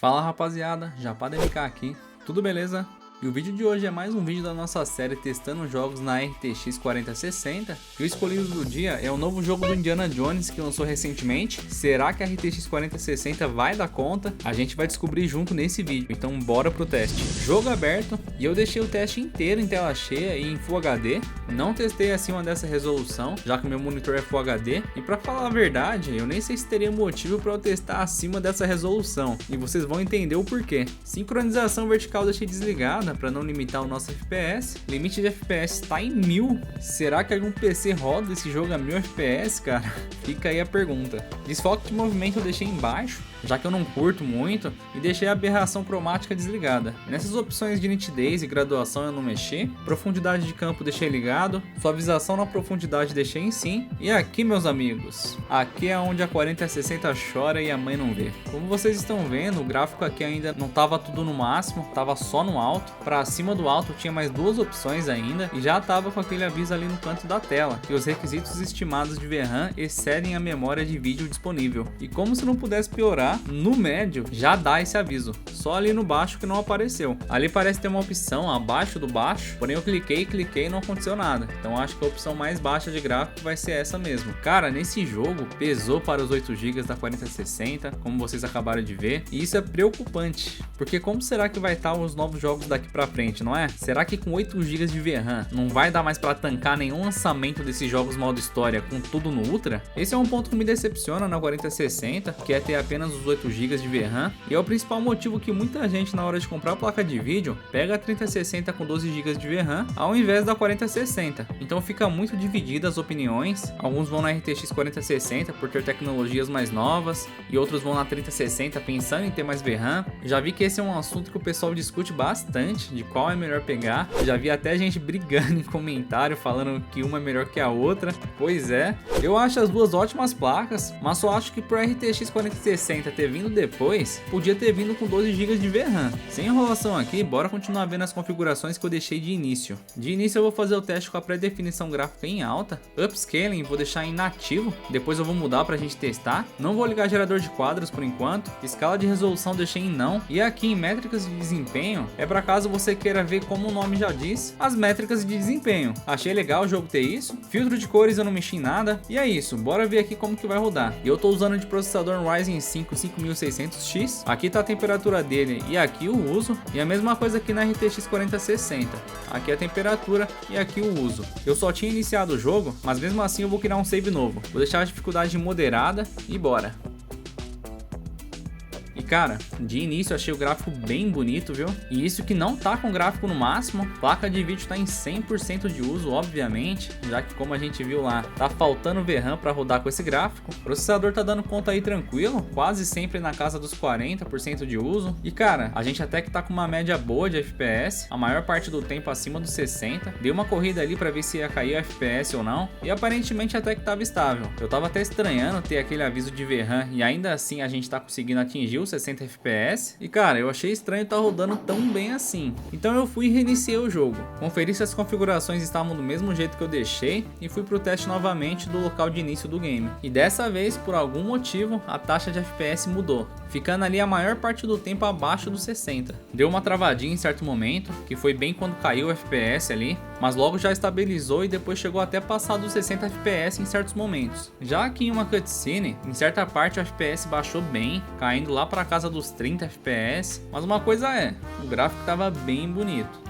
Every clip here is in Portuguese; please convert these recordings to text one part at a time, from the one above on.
Fala rapaziada, Japado MK aqui, tudo beleza? E o vídeo de hoje é mais um vídeo da nossa série testando jogos na RTX 4060. E o escolhido do dia é o novo jogo do Indiana Jones que lançou recentemente. Será que a RTX 4060 vai dar conta? A gente vai descobrir junto nesse vídeo, então bora pro teste. Jogo aberto, e eu deixei o teste inteiro em tela cheia e em Full HD. Não testei acima dessa resolução, já que meu monitor é Full HD. E pra falar a verdade, eu nem sei se teria motivo para eu testar acima dessa resolução. E vocês vão entender o porquê. Sincronização vertical deixei desligada para não limitar o nosso FPS. Limite de FPS está em 1000. Será que algum PC roda esse jogo a 1000 FPS, cara? Fica aí a pergunta. Desfoque de movimento eu deixei embaixo, já que eu não curto muito, e deixei a aberração cromática desligada. Nessas opções de nitidez e graduação eu não mexi. Profundidade de campo deixei ligado. Suavização na profundidade deixei em sim. E aqui, meus amigos, aqui é onde a 4060 chora e a mãe não vê. Como vocês estão vendo, o gráfico aqui ainda não estava tudo no máximo, estava só no alto. Para cima do alto tinha mais duas opções ainda e já estava com aquele aviso ali no canto da tela, que os requisitos estimados de VRAM excedem a memória de vídeo disponível. E como se não pudesse piorar, no médio já dá esse aviso, só ali no baixo que não apareceu. Ali parece ter uma opção abaixo do baixo, porém eu cliquei e não aconteceu nada. Então acho que a opção mais baixa de gráfico vai ser essa mesmo. Cara, nesse jogo pesou para os 8 GB da 4060, como vocês acabaram de ver, e isso é preocupante, porque como será que vai estar os novos jogos daqui pra frente, não é? Será que com 8 GB de VRAM não vai dar mais para tancar nenhum lançamento desses jogos modo história com tudo no Ultra? Esse é um ponto que me decepciona na 4060, que é ter apenas os 8 GB de VRAM, e é o principal motivo que muita gente na hora de comprar a placa de vídeo pega a 3060 com 12 GB de VRAM ao invés da 4060. Então fica muito dividida as opiniões. Alguns vão na RTX 4060 por ter tecnologias mais novas e outros vão na 3060 pensando em ter mais VRAM. Já vi que esse é um assunto que o pessoal discute bastante, de qual é melhor pegar. Já vi até gente brigando em comentário falando que uma é melhor que a outra. Pois é, eu acho as duas ótimas placas, mas só acho que pro RTX 4060 ter vindo depois, podia ter vindo com 12 GB de VRAM. Sem enrolação aqui, bora continuar vendo as configurações que eu deixei de início. De início eu vou fazer o teste com a pré-definição gráfica em alta. Upscaling vou deixar em nativo, depois eu vou mudar pra gente testar. Não vou ligar gerador de quadros por enquanto. Escala de resolução deixei em não. E aqui em métricas de desempenho, é para caso você queira ver, como o nome já diz, as métricas de desempenho. Achei legal o jogo ter isso. Filtro de cores eu não mexi em nada. E é isso, bora ver aqui como que vai rodar. Eu tô usando de processador Ryzen 5 5600X. Aqui tá a temperatura dele e aqui o uso. E a mesma coisa aqui na RTX 4060. Aqui a temperatura e aqui o uso. Eu só tinha iniciado o jogo, mas mesmo assim eu vou criar um save novo. Vou deixar a dificuldade moderada e bora. E cara, de início achei o gráfico bem bonito, viu? E isso que não tá com gráfico no máximo. Placa de vídeo tá em 100% de uso, obviamente, já que como a gente viu lá, tá faltando VRAM para rodar com esse gráfico. O processador tá dando conta aí tranquilo, quase sempre na casa dos 40% de uso. E cara, a gente até que tá com uma média boa de FPS, a maior parte do tempo acima dos 60. Dei uma corrida ali para ver se ia cair o FPS ou não, e aparentemente até que tava estável. Eu tava até estranhando ter aquele aviso de VRAM e ainda assim a gente tá conseguindo atingir os 60 FPS. E cara, eu achei estranho estar rodando tão bem assim. Então eu fui e reiniciei o jogo. Conferi se as configurações estavam do mesmo jeito que eu deixei e fui pro teste novamente do local de início do game. E dessa vez, por algum motivo, a taxa de FPS mudou, ficando ali a maior parte do tempo abaixo dos 60. Deu uma travadinha em certo momento, que foi bem quando caiu o FPS ali, mas logo já estabilizou e depois chegou até passar dos 60 FPS em certos momentos. Já aqui em uma cutscene, em certa parte o FPS baixou bem, caindo lá para casa dos 30 FPS, mas uma coisa é, o gráfico estava bem bonito.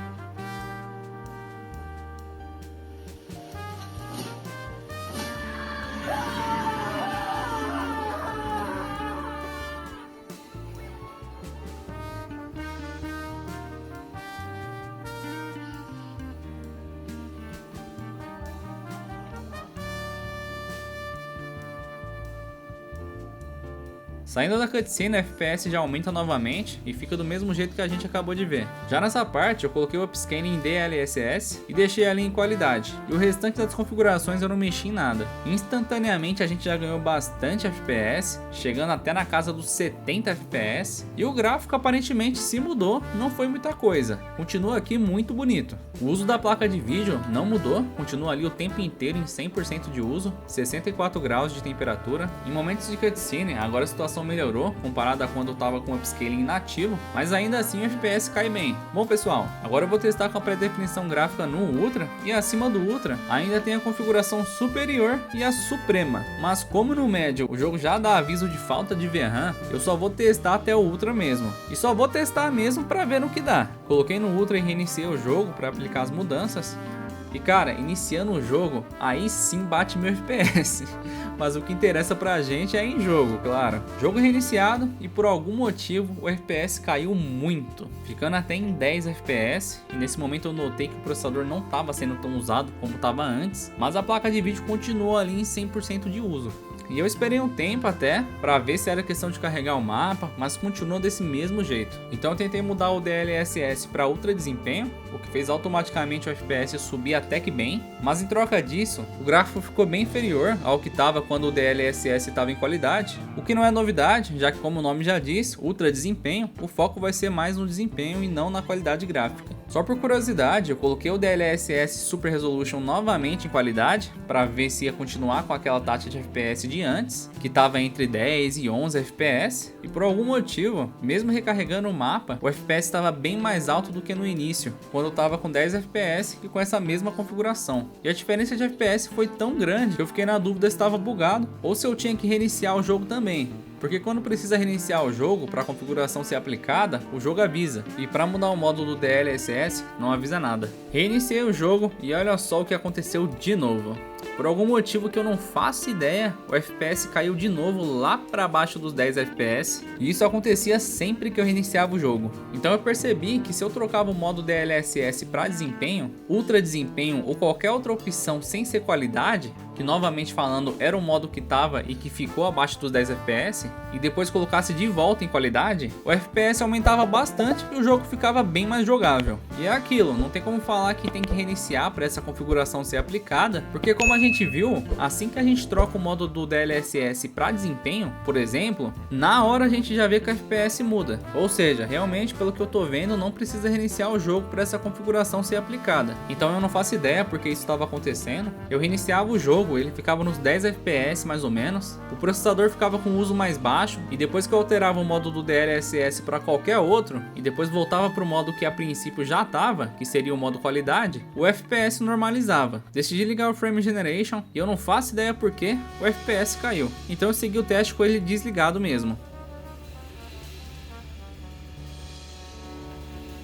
Saindo da cutscene, o FPS já aumenta novamente e fica do mesmo jeito que a gente acabou de ver. Já nessa parte, eu coloquei o upscaling em DLSS e deixei ali em qualidade. E o restante das configurações eu não mexi em nada. Instantaneamente a gente já ganhou bastante FPS, chegando até na casa dos 70 FPS. E o gráfico aparentemente se mudou, não foi muita coisa. Continua aqui muito bonito. O uso da placa de vídeo não mudou, continua ali o tempo inteiro em 100% de uso, 64 graus de temperatura. Em momentos de cutscene, agora a situação resolução melhorou comparado a quando eu tava com upscaling inativo, mas ainda assim o FPS cai bem. Bom pessoal, agora eu vou testar com a pré-definição gráfica no Ultra, e acima do Ultra ainda tem a configuração superior e a suprema, mas como no médio o jogo já dá aviso de falta de VRAM, eu só vou testar até o Ultra mesmo, e só vou testar mesmo para ver no que dá. Coloquei no Ultra e reiniciei o jogo para aplicar as mudanças. E cara, iniciando o jogo, aí sim bate meu FPS. Mas o que interessa pra gente é em jogo, claro. Jogo reiniciado e por algum motivo o FPS caiu muito, ficando até em 10 FPS. E nesse momento eu notei que o processador não estava sendo tão usado como estava antes, mas a placa de vídeo continuou ali em 100% de uso. E eu esperei um tempo até para ver se era questão de carregar o mapa, mas continuou desse mesmo jeito. Então eu tentei mudar o DLSS para Ultra Desempenho, o que fez automaticamente o FPS subir até que bem, mas em troca disso, o gráfico ficou bem inferior ao que estava quando o DLSS estava em qualidade, o que não é novidade, já que como o nome já diz, Ultra Desempenho, o foco vai ser mais no desempenho e não na qualidade gráfica. Só por curiosidade, eu coloquei o DLSS Super Resolution novamente em qualidade, para ver se ia continuar com aquela taxa de FPS de antes, que estava entre 10 e 11 FPS, e por algum motivo, mesmo recarregando o mapa, o FPS estava bem mais alto do que no início, quando eu estava com 10 FPS e com essa mesma configuração. E a diferença de FPS foi tão grande que eu fiquei na dúvida se estava bugado ou se eu tinha que reiniciar o jogo também. Porque quando precisa reiniciar o jogo para a configuração ser aplicada, o jogo avisa, e para mudar o modo do DLSS não avisa nada. Reiniciei o jogo e olha só o que aconteceu de novo. Por algum motivo que eu não faço ideia, o FPS caiu de novo lá para baixo dos 10 FPS, e isso acontecia sempre que eu reiniciava o jogo. Então eu percebi que se eu trocava o modo DLSS para desempenho, Ultra Desempenho ou qualquer outra opção sem ser qualidade, que novamente falando era o modo que estava e que ficou abaixo dos 10 FPS, e depois colocasse de volta em qualidade, o FPS aumentava bastante e o jogo ficava bem mais jogável. E é aquilo, não tem como falar que tem que reiniciar para essa configuração ser aplicada, porque como a gente viu, assim que a gente troca o modo do DLSS para desempenho, por exemplo, na hora a gente já vê que o FPS muda. Ou seja, realmente pelo que eu tô vendo, não precisa reiniciar o jogo para essa configuração ser aplicada. Então eu não faço ideia porque isso estava acontecendo. Eu reiniciava o jogo, ele ficava nos 10 FPS mais ou menos, o processador ficava com uso mais baixo, e depois que eu alterava o modo do DLSS para qualquer outro, e depois voltava para o modo que a princípio já estava, que seria o modo qualidade, o FPS normalizava. Decidi ligar o Frame Generation, e eu não faço ideia porque o FPS caiu, então eu segui o teste com ele desligado mesmo.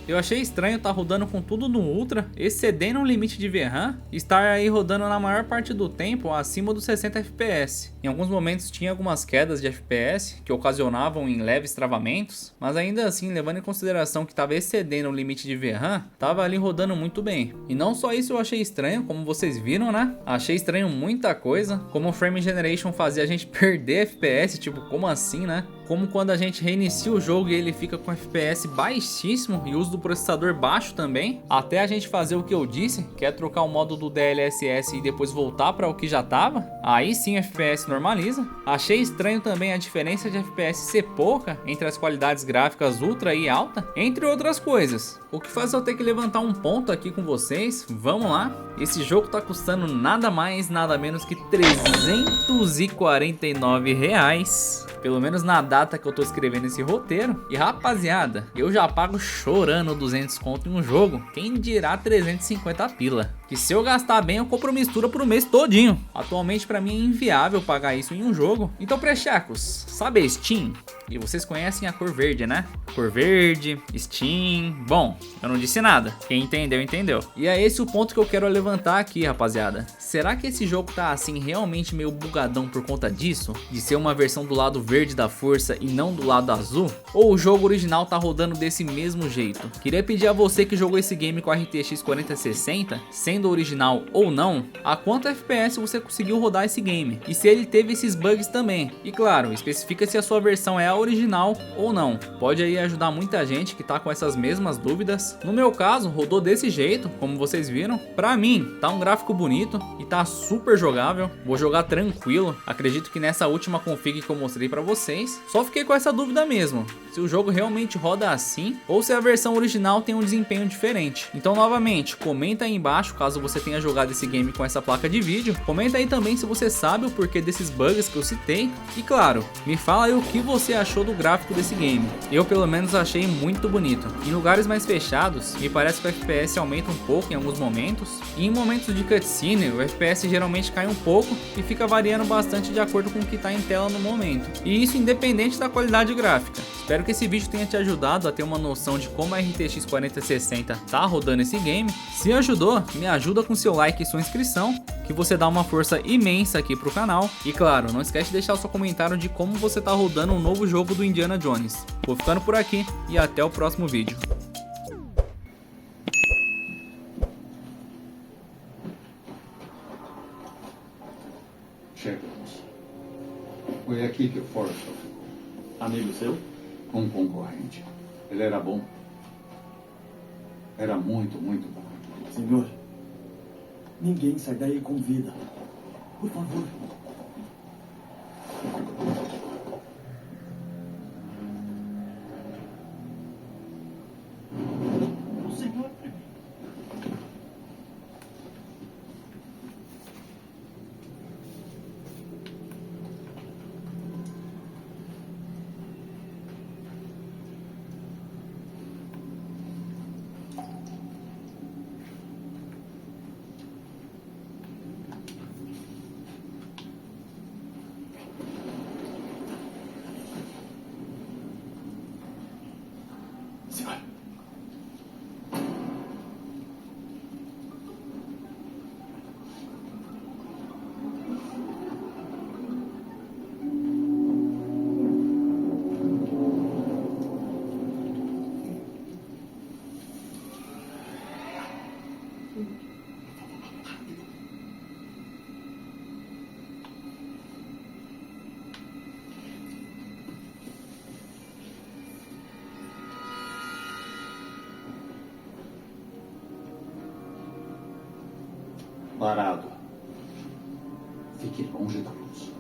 Eu achei estranho estar rodando com tudo no Ultra, excedendo o limite de VRAM, e estar aí rodando na maior parte do tempo acima dos 60 FPS. Em alguns momentos tinha algumas quedas de FPS que ocasionavam em leves travamentos, mas ainda assim, levando em consideração que estava excedendo o limite de VRAM, estava ali rodando muito bem. E não só isso eu achei estranho, como vocês viram, né? Achei estranho muita coisa, como o Frame Generation fazia a gente perder FPS, tipo, como assim, né? Como quando a gente reinicia o jogo e ele fica com FPS baixíssimo e uso do processador baixo também, até a gente fazer o que eu disse, que é trocar o modo do DLSS e depois voltar para o que já estava, aí sim o FPS normaliza. Achei estranho também a diferença de FPS ser pouca entre as qualidades gráficas Ultra e Alta, entre outras coisas. O que faz eu ter que levantar um ponto aqui com vocês, vamos lá. Esse jogo tá custando nada mais, nada menos que R$349. Pelo menos na data que eu tô escrevendo esse roteiro. E rapaziada, eu já pago chorando 200 conto em um jogo, quem dirá 350 pila. Que se eu gastar bem eu compro mistura pro mês todinho. Atualmente pra mim é inviável pagar isso em um jogo. Então prechacos, sabe a Steam? E vocês conhecem a cor verde, né? Cor verde, Steam... Bom, eu não disse nada. Quem entendeu, entendeu. E é esse o ponto que eu quero levantar aqui, rapaziada. Será que esse jogo tá assim realmente meio bugadão por conta disso? De ser uma versão do lado verde da força e não do lado azul? Ou o jogo original tá rodando desse mesmo jeito? Queria pedir a você que jogou esse game com a RTX 4060, sendo original ou não, a quanto FPS você conseguiu rodar esse game? E se ele teve esses bugs também? E claro, especifica se a sua versão é a original ou não. Pode aí ajudar muita gente que tá com essas mesmas dúvidas. No meu caso, rodou desse jeito, como vocês viram. Pra mim, tá um gráfico bonito e tá super jogável. Vou jogar tranquilo. Acredito que nessa última config que eu mostrei pra vocês, só fiquei com essa dúvida mesmo, se o jogo realmente roda assim ou se a versão original tem um desempenho diferente. Então novamente, comenta aí embaixo caso caso você tenha jogado esse game com essa placa de vídeo. Comenta aí também se você sabe o porquê desses bugs que eu citei. E claro, me fala aí o que você achou do gráfico desse game. Eu pelo menos achei muito bonito. Em lugares mais fechados, me parece que o FPS aumenta um pouco em alguns momentos. E em momentos de cutscene, o FPS geralmente cai um pouco e fica variando bastante de acordo com o que está em tela no momento. E isso independente da qualidade gráfica. Espero que esse vídeo tenha te ajudado a ter uma noção de como a RTX 4060 tá rodando esse game. Se ajudou, me ajuda com seu like e sua inscrição, que você dá uma força imensa aqui pro canal. E claro, não esquece de deixar o seu comentário de como você tá rodando um novo jogo do Indiana Jones. Vou ficando por aqui e até o próximo vídeo. Chegamos. Foi aqui que o Forrestal ficou. Amigo seu? Um concorrente. Ele era bom. Era muito, muito bom. Senhor, ninguém sai daí com vida. Por favor. O senhor primeiro. Senhor. Parado. Fique longe da luz.